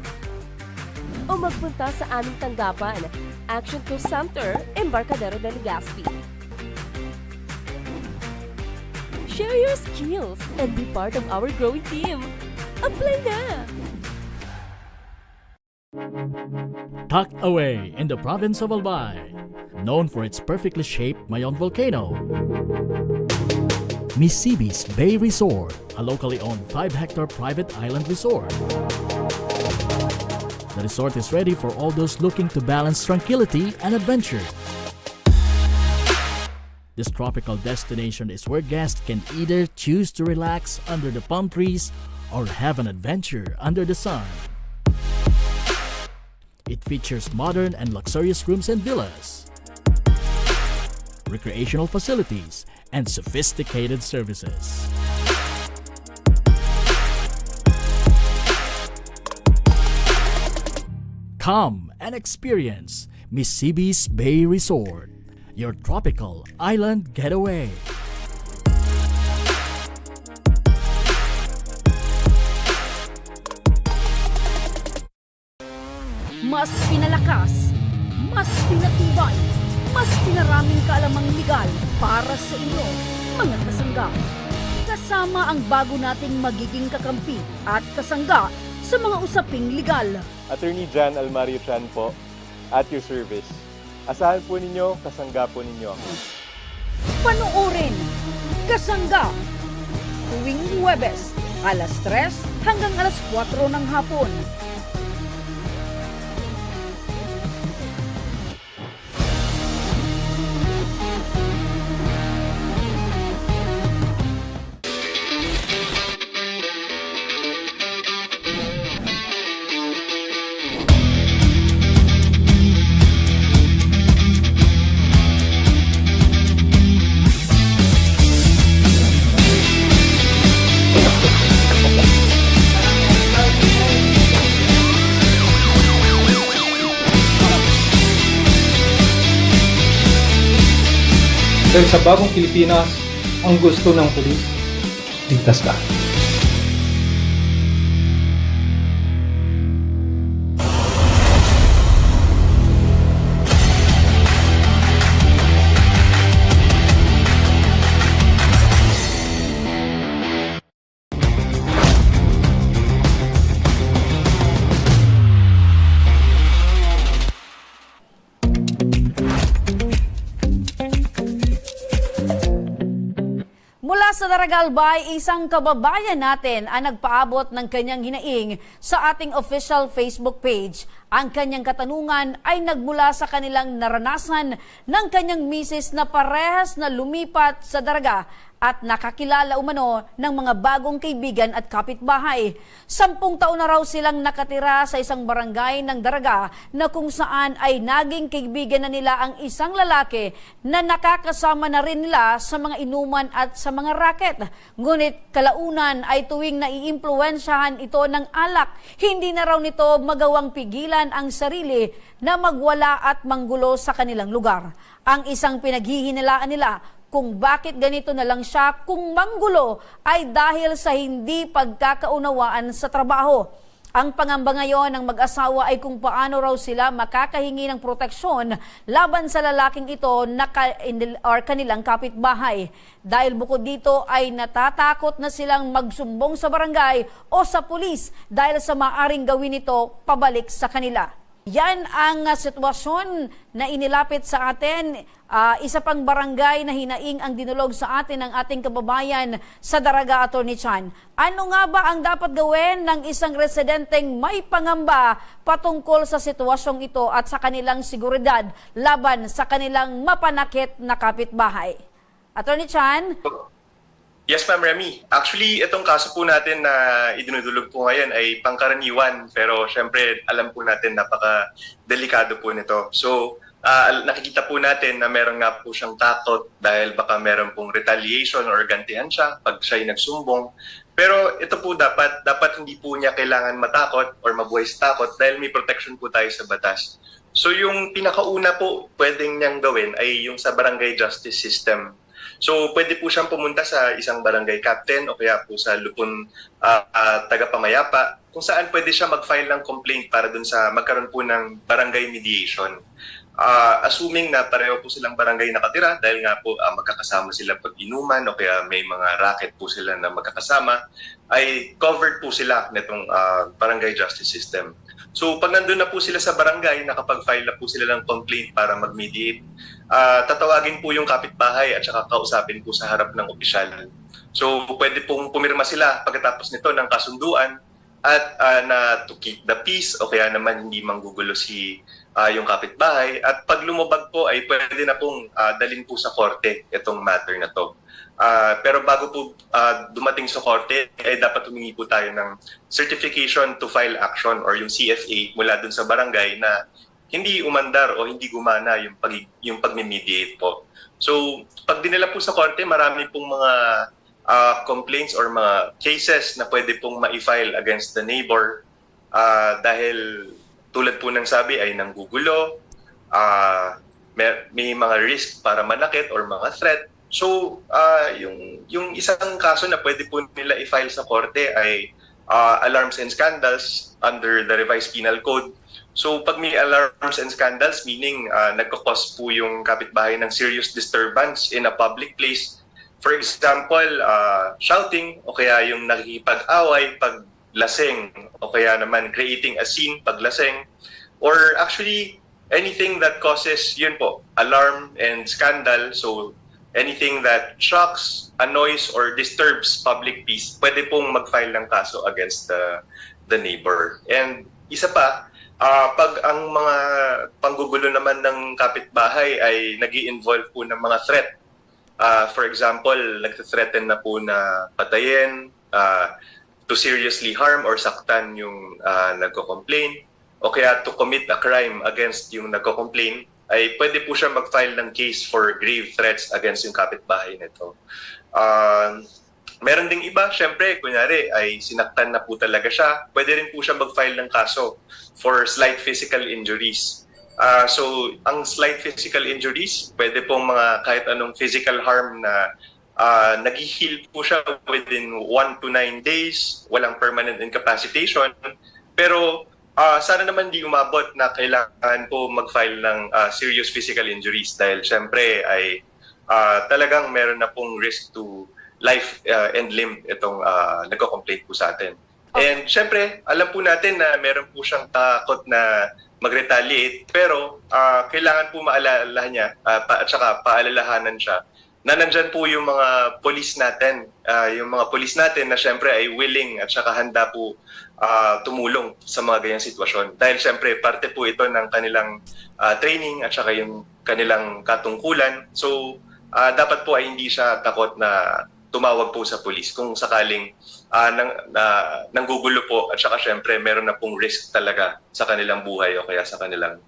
o magpunta sa aming tanggapan, Action Co Center, Embarcadero de Legazpi. Share your skills and be part of our growing team. Apply na! Tucked away in the province of Albay, known for its perfectly shaped Mayon volcano, Misibis Bay Resort, a locally owned 5-hectare private island resort. The resort is ready for all those looking to balance tranquility and adventure. This tropical destination is where guests can either choose to relax under the palm trees or have an adventure under the sun. It features modern and luxurious rooms and villas, recreational facilities, and sophisticated services. Come and experience Misibis Bay Resort, your tropical island getaway. Mas pinalakas, mas pinatibay, mas pinaraming kaalamang legal para sa inyo, mga kasangga. kasama ang bago nating magiging kakampi at kasangga sa mga usaping legal. Attorney Jan Almario Tran po, at your service. Asahan po ninyo, kasangga po ninyo ako. Panoorin, kasangga, tuwing Huwebes, alas 3 hanggang alas 4 ng hapon. Dahil sa bagong Pilipinas, ang gusto ng pulis, ligtas ka. Mula sa Daragalbay, isang kababayan natin ang nagpaabot ng kanyang hinaing sa ating official Facebook page. Ang kanyang katanungan ay nagmula sa kanilang naranasan ng kanyang misis na parehas na lumipat sa Daraga at nakakilala umano ng mga bagong kaibigan at kapitbahay. 10 taon na raw silang nakatira sa isang barangay ng Daraga na kung saan ay naging kaibigan na nila ang isang lalaki na nakakasama na rin nila sa mga inuman at sa mga raket. Ngunit kalaunan ay tuwing naiimpluwensyahan ito ng alak, hindi na raw nito magawang pigilan ang sarili na magwala at manggulo sa kanilang lugar. Ang isang pinaghihinalaan nila kung bakit ganito na lang siya kung manggulo ay dahil sa hindi pagkakaunawaan sa trabaho. Ang pangamba ngayon ng mag-asawa ay kung paano raw sila makakahingi ng proteksyon laban sa lalaking ito or kanilang kapitbahay. Dahil bukod dito ay natatakot na silang magsumbong sa barangay o sa pulis dahil sa maaring gawin ito pabalik sa kanila. Yan ang sitwasyon na inilapit sa atin. Isa pang barangay na hinaing ang dinulog sa atin ng ating kababayan sa Daraga, Atty. Chan. Ano nga ba ang dapat gawin ng isang residenteng may pangamba patungkol sa sitwasyong ito at sa kanilang seguridad laban sa kanilang mapanakit na kapitbahay? Atty. Chan? Yes, Ma'am Remy. Actually, itong kaso po natin na idinudulog po ngayon ay pangkaraniwan. Pero syempre, alam po natin napaka-delikado po nito. So, nakikita po natin na meron nga po siyang takot dahil baka meron pong retaliation or gantihan siya pag siya'y nagsumbong. Pero ito po dapat hindi po niya kailangan matakot or mabuhay sa takot dahil may protection po tayo sa batas. So, yung pinakauna po pwedeng niyang gawin ay yung sa barangay justice system. So, pwede po siyang pumunta sa isang barangay captain o kaya po sa lupon tagapamayapa kung saan pwede siya mag-file ng complaint para dun sa magkaroon po ng barangay mediation. Assuming na pareho po silang barangay nakatira dahil nga po magkakasama sila pag inuman o kaya may mga racket po sila na magkakasama, ay covered po sila nitong barangay justice system. So pag nandun na po sila sa barangay, nakapag-file na po sila ng complaint para mag-mediate, tatawagin po yung kapitbahay at saka kausapin po sa harap ng opisyal. So pwede pong pumirma sila pagkatapos nito ng kasunduan at na to keep the peace o kaya naman hindi manggugulo yung kapitbahay. At pag lumabag po ay pwede na pong dalhin po sa korte itong matter na to. Pero bago po dumating sa korte, ay dapat humingi po tayo ng certification to file action or yung CFA mula dun sa barangay na hindi umandar o hindi gumana yung pag-mediate po. So, pag dinala po sa korte, marami pong mga complaints or mga cases na pwede pong ma-file against the neighbor dahil tulad po ng sabi ay nanggugulo, may mga risk para manakit or mga threat. So, yung isang kaso na pwede po nila i-file sa korte ay alarms and scandals under the revised penal code. So, pag may alarms and scandals, meaning nagkakos po yung kapitbahay ng serious disturbance in a public place, For example, shouting o kaya yung nakikipag-away pag lasing o kaya naman creating a scene pag lasing, or actually anything that causes, yun po, alarm and scandal. So anything that shocks, annoys, or disturbs public peace, pwede pong mag-file ng kaso against the neighbor. And isa pa, pag ang mga panggugulo naman ng kapitbahay ay nag-i-involve po ng mga threat. For example, nagte-threaten na po na patayin, to seriously harm or saktan yung nagko-complain, o kaya to commit a crime against yung nagko-complain, ay pwede po siya mag-file ng case for grave threats against yung kapitbahay nito. Meron ding iba, syempre, kunyari, ay sinaktan na po talaga siya, pwede rin po siya mag-file ng kaso for slight physical injuries. So, ang slight physical injuries, pwede pong mga kahit anong physical harm na nag-heal po siya within 1 to 9 days, walang permanent incapacitation. Pero sana naman di umabot na kailangan po mag-file ng serious physical injuries dahil syempre ay talagang meron na pong risk to life and limb itong nagko-complain po sa atin. And syempre, alam po natin na meron po siyang takot na mag-retaliate, pero kailangan po maalala niya at saka paalalahanan siya na nandyan po yung mga police natin, na syempre ay willing at saka handa po tumulong sa mga ganyang sitwasyon. Dahil syempre parte po ito ng kanilang training at saka yung kanilang katungkulan. So dapat po ay hindi siya takot na tumawag po sa police kung sakaling nanggugulo po at saka syempre meron na pong risk talaga sa kanilang buhay o kaya sa kanilang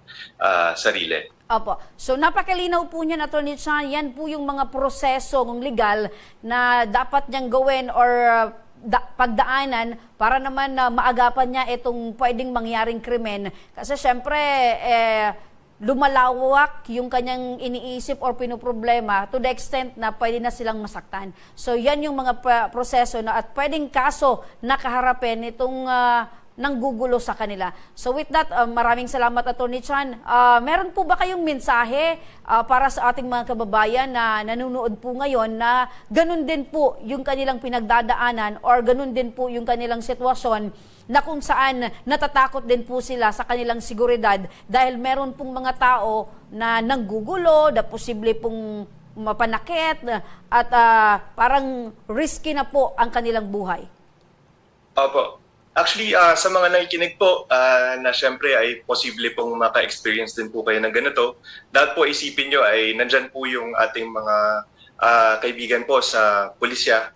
sarili. Opo. So napakalinaw po niyan, Atty. Chan, yan po yung mga proseso ng legal na dapat niyang gawin or pagdaanan para naman maagapan niya itong pwedeng mangyaring krimen. Kasi syempre, lumalawak yung kanyang iniisip or pinoproblema to the extent na pwede na silang masaktan. So yan yung mga proseso na at pwedeng kaso na kaharapin itong nanggugulo sa kanila. So with that, maraming salamat, Atty. Chan. Meron po ba kayong mensahe para sa ating mga kababayan na nanonood po ngayon na ganun din po yung kanilang pinagdadaanan or ganun din po yung kanilang sitwasyon na kung saan natatakot din po sila sa kanilang seguridad dahil meron pong mga tao na nanggugulo, na posible pong mapanakit at parang risky na po ang kanilang buhay? Opo. Actually, sa mga nakikinig po na syempre ay posible pong maka-experience din po kayo ng ganito, dapat po isipin nyo ay nandyan po yung ating mga kaibigan po sa pulisya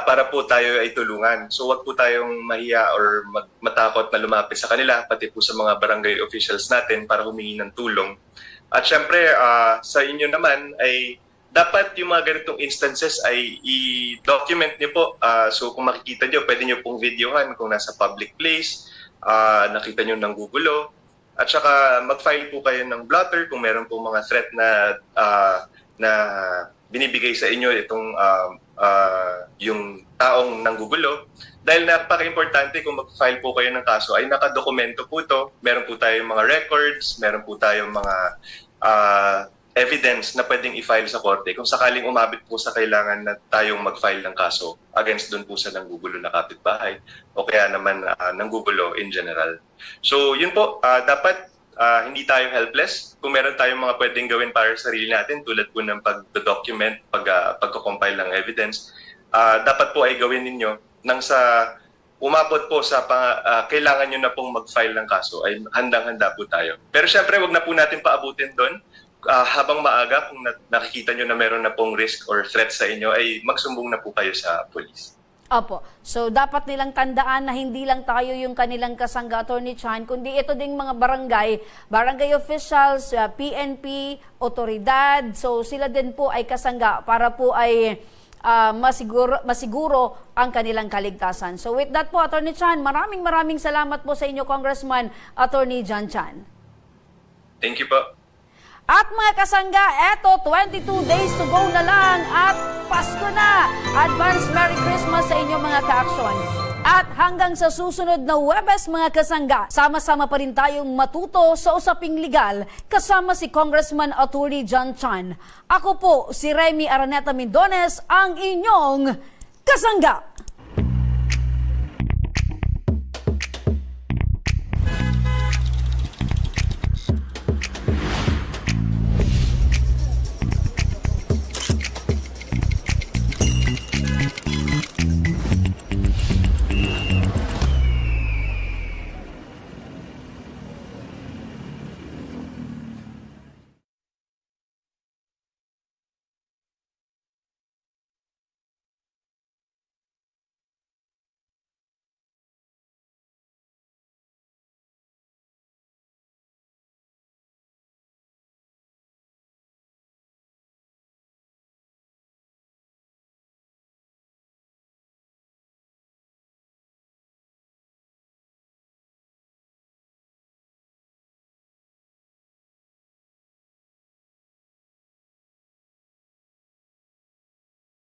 para po tayo ay tulungan. So wag po tayong mahiya or matakot na lumapit sa kanila, pati po sa mga barangay officials natin para humingi ng tulong. At syempre, sa inyo naman ay dapat yung mga ganitong instances ay i-document niyo po. So kung makikita niyo, pwede niyo pong videohan kung nasa public place, nakita niyo ng gugulo. At saka mag-file po kayo ng blotter kung meron po mga threat na binibigay sa inyo itong yung taong nanggugulo. Dahil napaka-importante kung mag-file po kayo ng kaso ay nakadokumento po ito. Meron po tayong mga records, meron po tayong mga evidence na pwedeng i-file sa korte kung sakaling umabot po sa kailangan na tayong mag-file ng kaso against dun po sa nanggugulo na kapitbahay o kaya naman nanggugulo in general. So yun po, dapat hindi tayo helpless. Kung meron tayong mga pwedeng gawin para sa sarili natin tulad po ng pag-document, pagko-compile ng evidence, dapat po ay gawin ninyo nang sa umabot po sa kailangan nyo na pong mag-file ng kaso ay handang-handa po tayo. Pero syempre, wag na po natin paabutin doon. Habang maaga, kung nakikita nyo na meron na pong risk or threat sa inyo, ay magsumbong na po kayo sa police. Opo. So, dapat nilang tandaan na hindi lang tayo yung kanilang kasangga, Atty. Chan, kundi ito ding mga barangay officials, PNP, otoridad. So, sila din po ay kasangga para po ay masiguro ang kanilang kaligtasan. So, with that po, Atty. Chan, maraming salamat po sa inyo, Congressman Atty. John Chan. Thank you po. At mga kasangga, eto 22 days to go na lang at Pasko na! Advance Merry Christmas sa inyo mga ka-aksyon. At hanggang sa susunod na Huwebes mga kasangga, sama-sama pa rin tayong matuto sa usaping legal kasama si Congressman Attorney John Chan. Ako po si Remy Araneta Mendones, ang inyong kasangga.